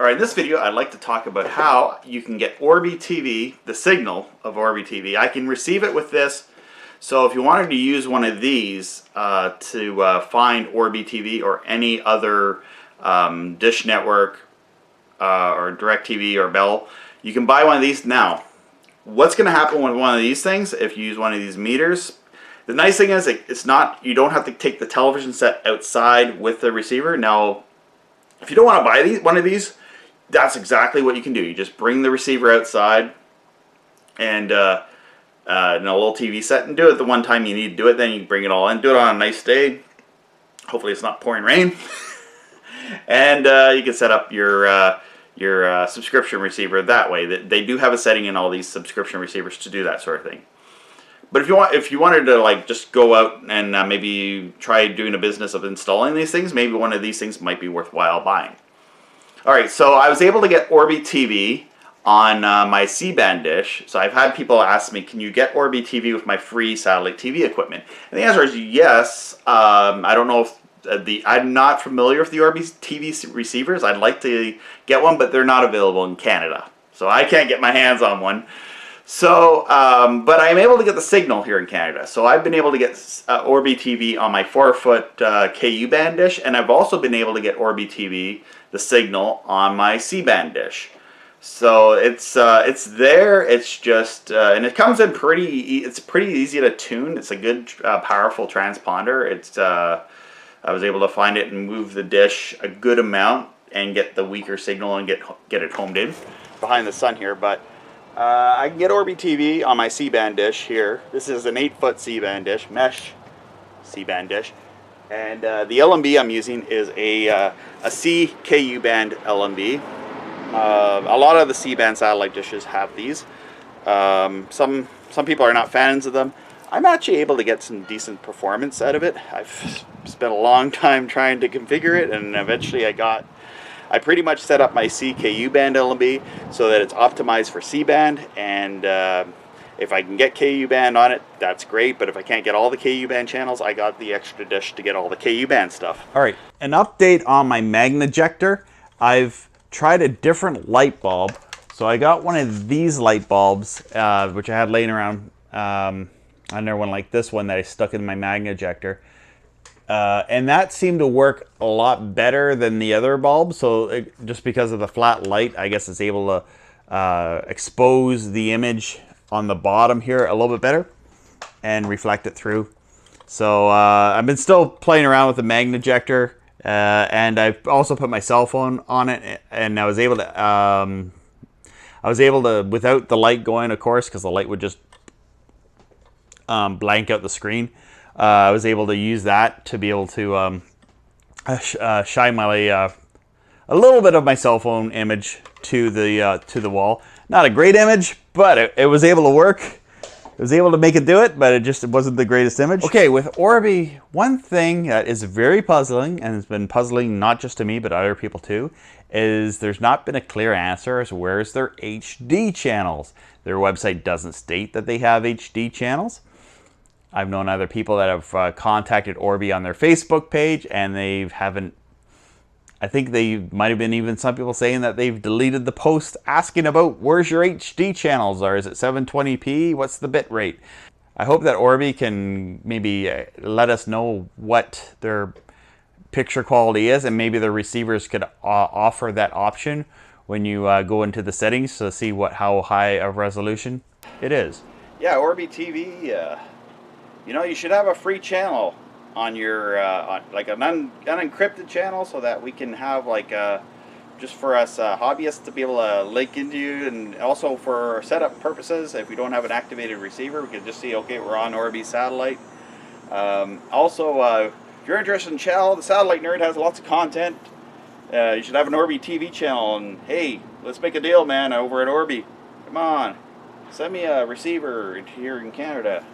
Alright, in this video I'd like to talk about how you can get Orby TV, the signal of Orby TV. I can receive it with this, so if you wanted to use one of these to find Orby TV or any other Dish Network or DirecTV or Bell, you can buy one of these now. What's going to happen with one of these things if you use one of these meters? The nice thing is it's not, you don't have to take the television set outside with the receiver. Now, if you don't want to buy one of these, that's exactly what you can do. You just bring the receiver outside and a little TV set and do it the one time you need to do it. Then you bring it all in. Do it on a nice day. Hopefully it's not pouring rain. And you can set up your subscription receiver that way. They do have a setting in all these subscription receivers to do that sort of thing. But if you wanted to like just go out and maybe try doing a business of installing these things, maybe one of these things might be worthwhile buying. Alright, so I was able to get Orby TV on my C-band dish. So I've had people ask me, can you get Orby TV with my free satellite TV equipment? And the answer is yes. I don't know if I'm not familiar with the Orby TV receivers. I'd like to get one, but they're not available in Canada. So I can't get my hands on one. So, but I'm able to get the signal here in Canada. So I've been able to get Orby TV on my 4-foot KU band dish, and I've also been able to get Orby TV, the signal, on my C-band dish. So it's there. It's just and it comes in it's pretty easy to tune. It's a good powerful transponder. I was able to find it and move the dish a good amount and get the weaker signal and get it homed in behind the sun here, but. I can get Orby TV on my C-band dish here. This is an 8-foot C-band dish, mesh C-band dish. And the LNB I'm using is a CKU band LNB. A lot of the C-band satellite dishes have these. Some people are not fans of them. I'm actually able to get some decent performance out of it. I've spent a long time trying to configure it, and eventually I pretty much set up my CKU band LNB so that it's optimized for C-band, and if I can get KU band on it, that's great, but if I can't get all the KU band channels, I got the extra dish to get all the KU band stuff. Alright, an update on my Magnajector. I've tried a different light bulb. So I got one of these light bulbs, which I had laying around, another one like this one that I stuck in my Magnajector. And that seemed to work a lot better than the other bulb. So just because of the flat light, I guess it's able to expose the image on the bottom here a little bit better and reflect it through. So I've been still playing around with the Magnajector, and I've also put my cell phone on it, and I was able to, without the light going, of course, because the light would just blank out the screen. I was able to use that to be able to shine my a little bit of my cell phone image to the wall. Not a great image, but it was able to work. It was able to make it do it, but it wasn't the greatest image. Okay, with Orby, one thing that is very puzzling, and has been puzzling not just to me but other people too, is there's not been a clear answer as where's their HD channels. Their website doesn't state that they have HD channels. I've known other people that have contacted Orby on their Facebook page, and they haven't. I think they might have been even some people saying that they've deleted the post asking about where's your HD channels, or is it 720p? What's the bit rate? I hope that Orby can maybe let us know what their picture quality is, and maybe the receivers could offer that option when you go into the settings to see how high of resolution it is. Yeah, Orby TV. You know, you should have a free channel on your, like an unencrypted channel, so that we can have like, just for us hobbyists to be able to link into you, and also for setup purposes, if we don't have an activated receiver, we can just see, okay, we're on Orby Satellite. Also, if you're interested in channel, the Satellite Nerd has lots of content. You should have an Orby TV channel, and hey, let's make a deal, man, over at Orby. Come on, send me a receiver here in Canada.